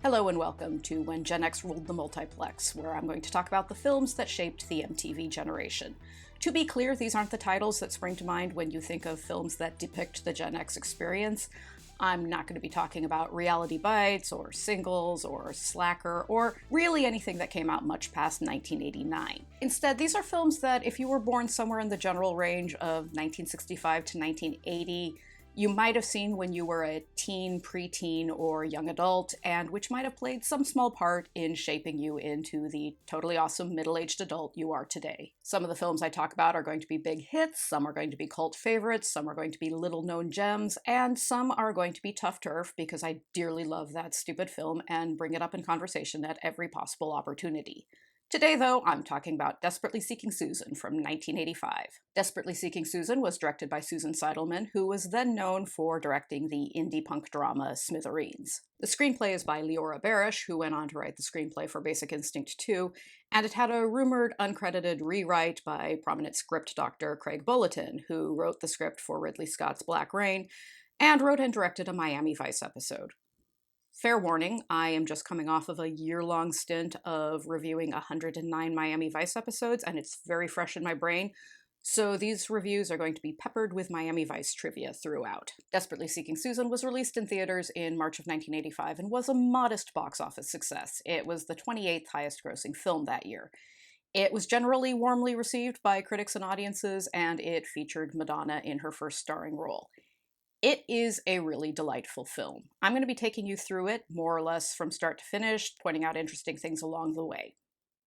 Hello and welcome to When Gen X Ruled the Multiplex, where I'm going to talk about the films that shaped the MTV generation. To be clear, these aren't the titles that spring to mind when you think of films that depict the Gen X experience. I'm not going to be talking about Reality Bites, or Singles, or Slacker, or really anything that came out much past 1989. Instead, these are films that, if you were born somewhere in the general range of 1965 to 1980, you might have seen when you were a teen, preteen, or young adult, and which might have played some small part in shaping you into the totally awesome middle-aged adult you are today. Some of the films I talk about are going to be big hits, some are going to be cult favorites, some are going to be little-known gems, and some are going to be tough turf because I dearly love that stupid film and bring it up in conversation at every possible opportunity. Today, though, I'm talking about Desperately Seeking Susan from 1985. Desperately Seeking Susan was directed by Susan Seidelman, who was then known for directing the indie punk drama Smithereens. The screenplay is by Leora Barish, who went on to write the screenplay for Basic Instinct 2, and it had a rumored uncredited rewrite by prominent script doctor Craig Bulletin, who wrote the script for Ridley Scott's Black Rain, and wrote and directed a Miami Vice episode. Fair warning, I am just coming off of a year-long stint of reviewing 109 Miami Vice episodes, and it's very fresh in my brain, so these reviews are going to be peppered with Miami Vice trivia throughout. Desperately Seeking Susan was released in theaters in March of 1985 and was a modest box office success. It was the 28th highest-grossing film that year. It was generally warmly received by critics and audiences, and it featured Madonna in her first starring role. It is a really delightful film. I'm going to be taking you through it, more or less from start to finish, pointing out interesting things along the way.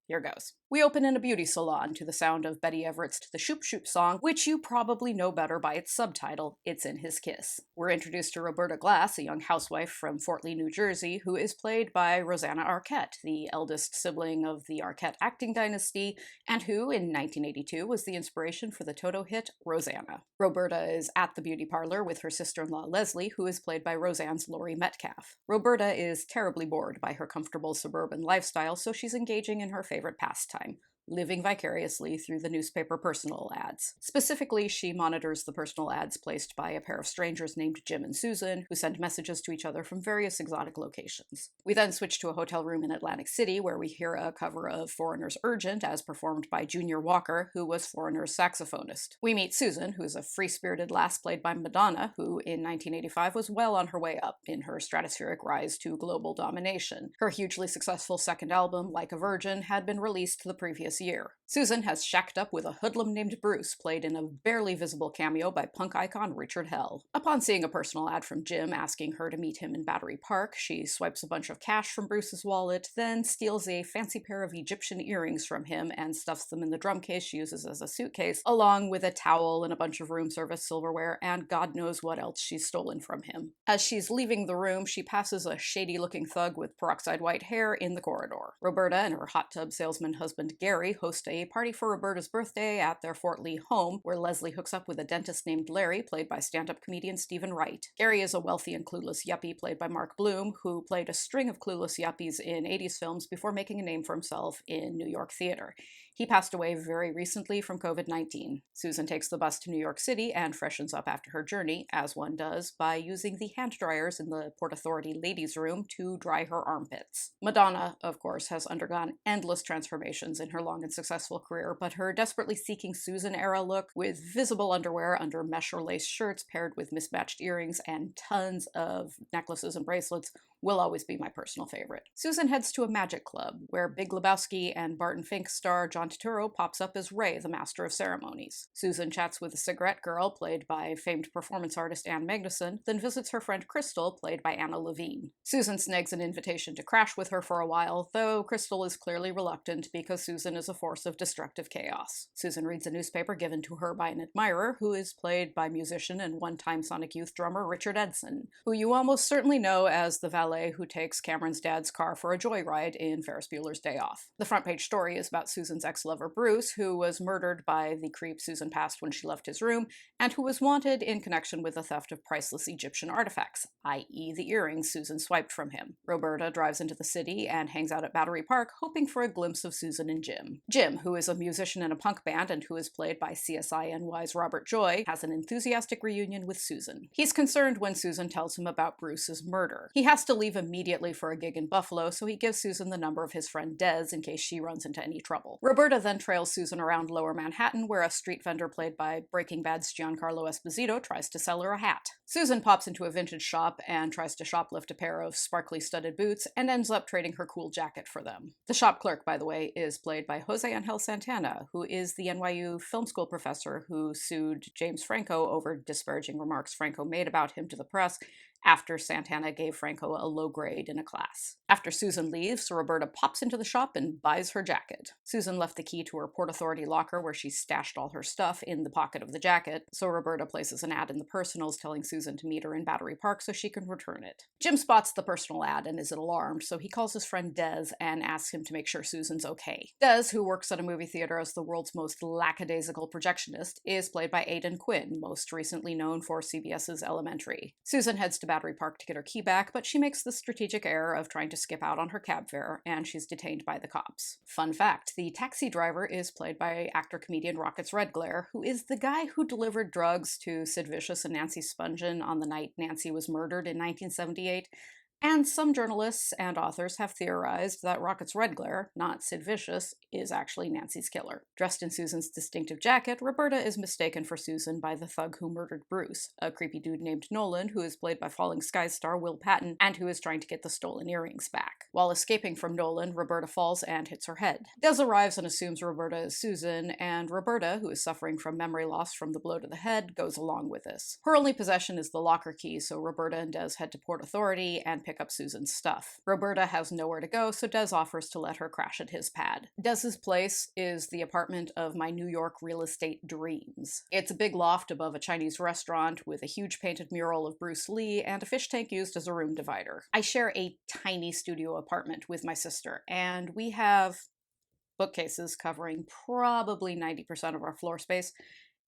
Here goes. We open in a beauty salon to the sound of Betty Everett's To the Shoop Shoop song, which you probably know better by its subtitle, It's in His Kiss. We're introduced to Roberta Glass, a young housewife from Fort Lee, New Jersey, who is played by Rosanna Arquette, the eldest sibling of the Arquette acting dynasty, and who, in 1982, was the inspiration for the Toto hit Rosanna. Roberta is at the beauty parlor with her sister-in-law Leslie, who is played by Roseanne's Laurie Metcalf. Roberta is terribly bored by her comfortable suburban lifestyle, so she's engaging in her favorite pastime, living vicariously through the newspaper personal ads. Specifically, she monitors the personal ads placed by a pair of strangers named Jim and Susan, who send messages to each other from various exotic locations. We then switch to a hotel room in Atlantic City, where we hear a cover of Foreigner's Urgent, as performed by Junior Walker, who was Foreigner's saxophonist. We meet Susan, who is a free-spirited lass played by Madonna, who in 1985 was well on her way up in her stratospheric rise to global domination. Her hugely successful second album, Like a Virgin, had been released the previous year. Susan has shacked up with a hoodlum named Bruce, played in a barely visible cameo by punk icon Richard Hell. Upon seeing a personal ad from Jim asking her to meet him in Battery Park, she swipes a bunch of cash from Bruce's wallet, then steals a fancy pair of Egyptian earrings from him and stuffs them in the drum case she uses as a suitcase, along with a towel and a bunch of room service silverware and God knows what else she's stolen from him. As she's leaving the room, she passes a shady-looking thug with peroxide white hair in the corridor. Roberta and her hot tub salesman husband Gary host a party for Roberta's birthday at their Fort Lee home, where Leslie hooks up with a dentist named Larry, played by stand-up comedian Stephen Wright. Gary is a wealthy and clueless yuppie played by Mark Bloom, who played a string of clueless yuppies in 80s films before making a name for himself in New York theater. He passed away very recently from COVID-19. Susan takes the bus to New York City and freshens up after her journey, as one does, by using the hand dryers in the Port Authority ladies' room to dry her armpits. Madonna, of course, has undergone endless transformations in her long and successful career, but her Desperately Seeking Susan era look, with visible underwear under mesh or lace shirts paired with mismatched earrings and tons of necklaces and bracelets, will always be my personal favorite. Susan heads to a magic club, where Big Lebowski and Barton Fink star John Turturro pops up as Ray, the Master of Ceremonies. Susan chats with a cigarette girl, played by famed performance artist Ann Magnuson, then visits her friend Crystal, played by Anna Levine. Susan snags an invitation to crash with her for a while, though Crystal is clearly reluctant because Susan is a force of destructive chaos. Susan reads a newspaper given to her by an admirer, who is played by musician and one-time Sonic Youth drummer Richard Edson, who you almost certainly know as the valet who takes Cameron's dad's car for a joyride in Ferris Bueller's Day Off. The front page story is about Susan's ex-lover Bruce, who was murdered by the creep Susan passed when she left his room, and who was wanted in connection with the theft of priceless Egyptian artifacts, i.e. the earrings Susan swiped from him. Roberta drives into the city and hangs out at Battery Park, hoping for a glimpse of Susan and Jim. Jim, who is a musician in a punk band and who is played by CSI NY's Robert Joy, has an enthusiastic reunion with Susan. He's concerned when Susan tells him about Bruce's murder. He has to leave immediately for a gig in Buffalo, so he gives Susan the number of his friend Des in case she runs into any trouble. Roberta then trails Susan around Lower Manhattan, where a street vendor played by Breaking Bad's Giancarlo Esposito tries to sell her a hat. Susan pops into a vintage shop and tries to shoplift a pair of sparkly studded boots and ends up trading her cool jacket for them. The shop clerk, by the way, is played by Jose Angel Santana, who is the NYU film school professor who sued James Franco over disparaging remarks Franco made about him to the press after Santana gave Franco a low grade in a class. After Susan leaves, Roberta pops into the shop and buys her jacket. Susan left the key to her Port Authority locker where she stashed all her stuff in the pocket of the jacket, so Roberta places an ad in the personals telling Susan to meet her in Battery Park so she can return it. Jim spots the personal ad and is alarmed, so he calls his friend Des and asks him to make sure Susan's okay. Des, who works at a movie theater as the world's most lackadaisical projectionist, is played by Aidan Quinn, most recently known for CBS's Elementary. Susan heads to Battery Park to get her key back, but she makes the strategic error of trying to skip out on her cab fare, and she's detained by the cops. Fun fact, the taxi driver is played by actor-comedian Rockets Redglare, who is the guy who delivered drugs to Sid Vicious and Nancy Spungen on the night Nancy was murdered in 1978. And some journalists and authors have theorized that Rockets Redglare, not Sid Vicious, is actually Nancy's killer. Dressed in Susan's distinctive jacket, Roberta is mistaken for Susan by the thug who murdered Bruce, a creepy dude named Nolan who is played by Falling Skies star Will Patton and who is trying to get the stolen earrings back. While escaping from Nolan, Roberta falls and hits her head. Des arrives and assumes Roberta is Susan, and Roberta, who is suffering from memory loss from the blow to the head, goes along with this. Her only possession is the locker key, so Roberta and Des head to Port Authority and pick up Susan's stuff. Roberta has nowhere to go, so Des offers to let her crash at his pad. Des's place is the apartment of my New York real estate dreams. It's a big loft above a Chinese restaurant with a huge painted mural of Bruce Lee and a fish tank used as a room divider. I share a tiny studio apartment with my sister, and we have bookcases covering probably 90% of our floor space,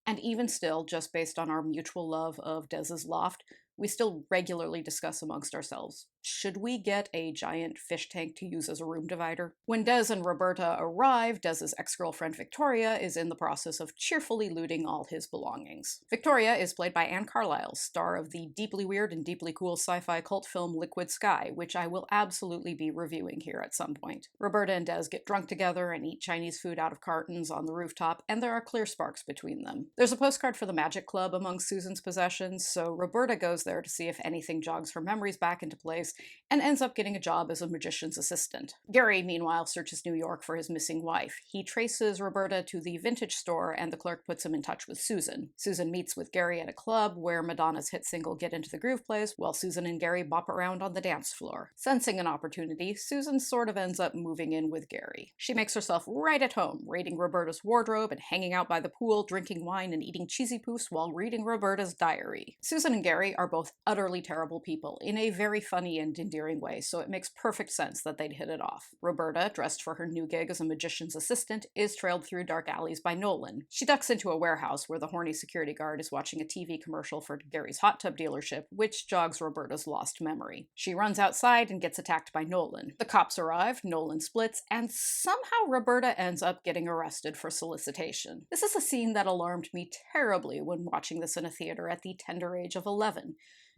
and even still, just based on our mutual love of Des's loft, we still regularly discuss amongst ourselves, should we get a giant fish tank to use as a room divider? When Des and Roberta arrive, Des's ex-girlfriend Victoria is in the process of cheerfully looting all his belongings. Victoria is played by Anne Carlisle, star of the deeply weird and deeply cool sci-fi cult film Liquid Sky, which I will absolutely be reviewing here at some point. Roberta and Des get drunk together and eat Chinese food out of cartons on the rooftop, and there are clear sparks between them. There's a postcard for the Magic Club among Susan's possessions, so Roberta goes there to see if anything jogs her memories back into place, and ends up getting a job as a magician's assistant. Gary, meanwhile, searches New York for his missing wife. He traces Roberta to the vintage store, and the clerk puts him in touch with Susan. Susan meets with Gary at a club where Madonna's hit single Get Into the Groove plays, while Susan and Gary bop around on the dance floor. Sensing an opportunity, Susan sort of ends up moving in with Gary. She makes herself right at home, raiding Roberta's wardrobe and hanging out by the pool, drinking wine and eating cheesy poofs while reading Roberta's diary. Susan and Gary are both utterly terrible people, in a very funny and endearing way, so it makes perfect sense that they'd hit it off. Roberta, dressed for her new gig as a magician's assistant, is trailed through dark alleys by Nolan. She ducks into a warehouse where the horny security guard is watching a TV commercial for Gary's hot tub dealership, which jogs Roberta's lost memory. She runs outside and gets attacked by Nolan. The cops arrive, Nolan splits, and somehow Roberta ends up getting arrested for solicitation. This is a scene that alarmed me terribly when watching this in a theater at the tender age of 11.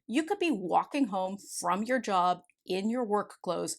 You could be walking home from your job in your work clothes,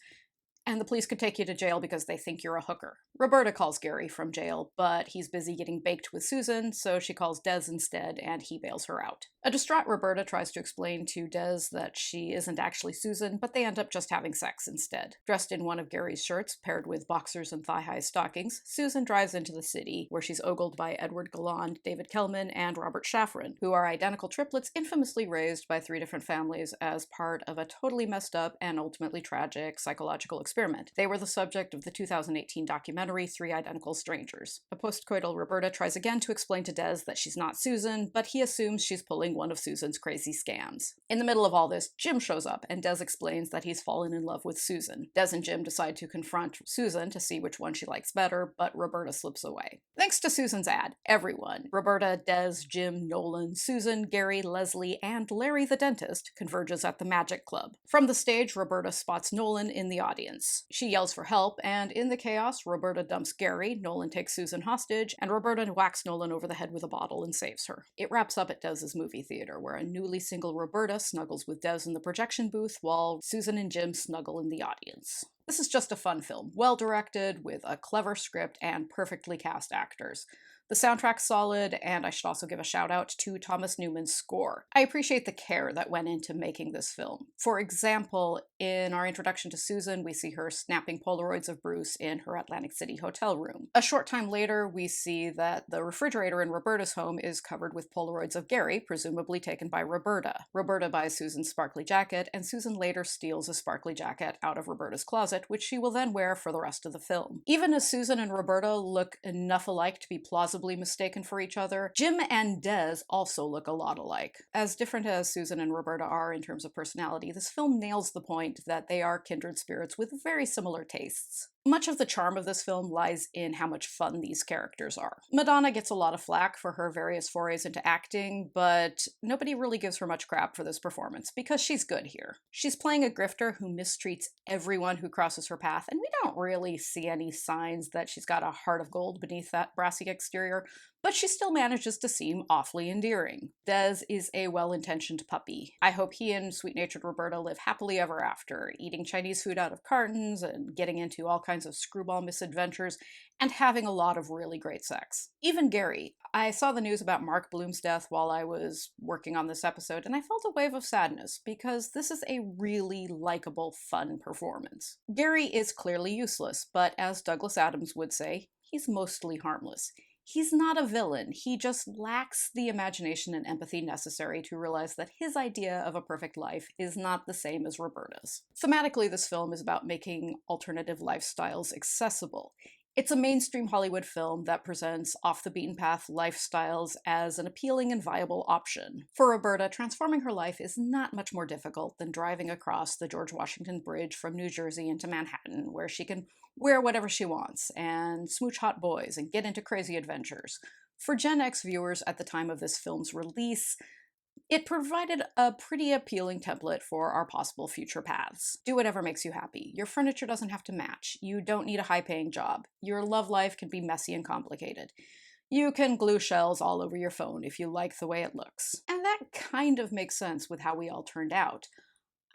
and the police could take you to jail because they think you're a hooker. Roberta calls Gary from jail, but he's busy getting baked with Susan, so she calls Des instead, and he bails her out. A distraught Roberta tries to explain to Des that she isn't actually Susan, but they end up just having sex instead. Dressed in one of Gary's shirts, paired with boxers and thigh-high stockings, Susan drives into the city, where she's ogled by Edward Galland, David Kellman, and Robert Shafran, who are identical triplets infamously raised by 3 different families as part of a totally messed up and ultimately tragic psychological experiment. They were the subject of the 2018 documentary 3 Identical Strangers. A postcoital Roberta tries again to explain to Des that she's not Susan, but he assumes she's pulling running one of Susan's crazy scams. In the middle of all this, Jim shows up, and Des explains that he's fallen in love with Susan. Des and Jim decide to confront Susan to see which one she likes better, but Roberta slips away. Thanks to Susan's ad, everyone, Roberta, Des, Jim, Nolan, Susan, Gary, Leslie, and Larry the dentist, converges at the Magic Club. From the stage, Roberta spots Nolan in the audience. She yells for help, and in the chaos, Roberta dumps Gary, Nolan takes Susan hostage, and Roberta whacks Nolan over the head with a bottle and saves her. It wraps up at Des's movie theater, where a newly single Roberta snuggles with Des in the projection booth, while Susan and Jim snuggle in the audience. This is just a fun film, well directed, with a clever script and perfectly cast actors. The soundtrack's solid, and I should also give a shout out to Thomas Newman's score. I appreciate the care that went into making this film. For example, in our introduction to Susan, we see her snapping Polaroids of Bruce in her Atlantic City hotel room. A short time later, we see that the refrigerator in Roberta's home is covered with Polaroids of Gary, presumably taken by Roberta. Roberta buys Susan's sparkly jacket, and Susan later steals a sparkly jacket out of Roberta's closet, which she will then wear for the rest of the film. Even as Susan and Roberta look enough alike to be plausibly mistaken for each other, Jim and Des also look a lot alike. As different as Susan and Roberta are in terms of personality, this film nails the point that they are kindred spirits with very similar tastes. Much of the charm of this film lies in how much fun these characters are. Madonna gets a lot of flack for her various forays into acting, but nobody really gives her much crap for this performance, because she's good here. She's playing a grifter who mistreats everyone who crosses her path, and we don't really see any signs that she's got a heart of gold beneath that brassy exterior, but she still manages to seem awfully endearing. Des is a well-intentioned puppy. I hope he and sweet-natured Roberta live happily ever after, eating Chinese food out of cartons and getting into all kinds of screwball misadventures and having a lot of really great sex. Even Gary. I saw the news about Mark Bloom's death while I was working on this episode, and I felt a wave of sadness because this is a really likable, fun performance. Gary is clearly useless, but as Douglas Adams would say, he's mostly harmless. He's not a villain, he just lacks the imagination and empathy necessary to realize that his idea of a perfect life is not the same as Roberta's. Thematically, this film is about making alternative lifestyles accessible. It's a mainstream Hollywood film that presents off-the-beaten-path lifestyles as an appealing and viable option. For Roberta, transforming her life is not much more difficult than driving across the George Washington Bridge from New Jersey into Manhattan, where she can wear whatever she wants, and smooch hot boys, and get into crazy adventures. For Gen X viewers at the time of this film's release, it provided a pretty appealing template for our possible future paths. Do whatever makes you happy. Your furniture doesn't have to match. You don't need a high-paying job. Your love life can be messy and complicated. You can glue shells all over your phone if you like the way it looks. And that kind of makes sense with how we all turned out.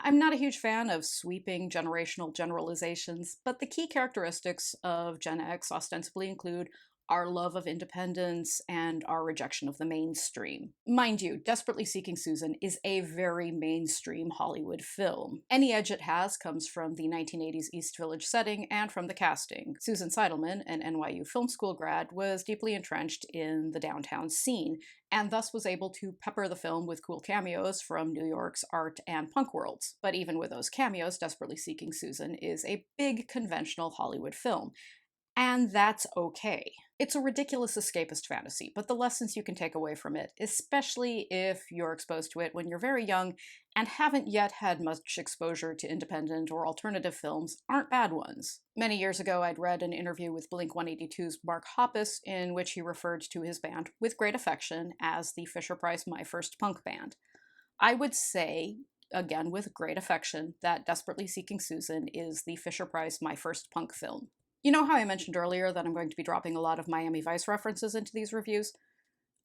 I'm not a huge fan of sweeping generational generalizations, but the key characteristics of Gen X ostensibly include our love of independence and our rejection of the mainstream. Mind you, Desperately Seeking Susan is a very mainstream Hollywood film. Any edge it has comes from the 1980s East Village setting and from the casting. Susan Seidelman, an NYU film school grad, was deeply entrenched in the downtown scene, and thus was able to pepper the film with cool cameos from New York's art and punk worlds. But even with those cameos, Desperately Seeking Susan is a big conventional Hollywood film. And that's okay. It's a ridiculous escapist fantasy, but the lessons you can take away from it, especially if you're exposed to it when you're very young and haven't yet had much exposure to independent or alternative films, aren't bad ones. Many years ago, I'd read an interview with Blink-182's Mark Hoppus in which he referred to his band with great affection as the Fisher-Price My First Punk Band. I would say, again with great affection, that Desperately Seeking Susan is the Fisher-Price My First Punk film. You know how I mentioned earlier that I'm going to be dropping a lot of Miami Vice references into these reviews?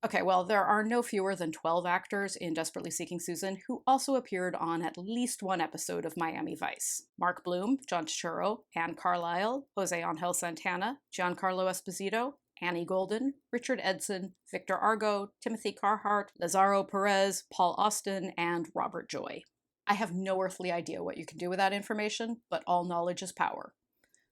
Okay, well, there are no fewer than 12 actors in Desperately Seeking Susan who also appeared on at least one episode of Miami Vice. Mark Bloom, John Turturro, Anne Carlisle, Jose Angel Santana, Giancarlo Esposito, Annie Golden, Richard Edson, Victor Argo, Timothy Carhart, Lazaro Perez, Paul Austin, and Robert Joy. I have no earthly idea what you can do with that information, but all knowledge is power.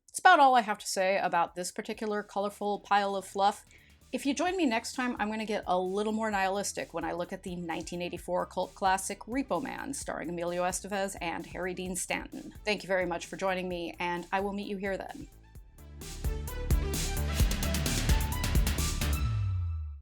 That's about all I have to say about this particular colorful pile of fluff. If you join me next time, I'm going to get a little more nihilistic when I look at the 1984 cult classic Repo Man, starring Emilio Estevez and Harry Dean Stanton. Thank you very much for joining me, and I will meet you here then.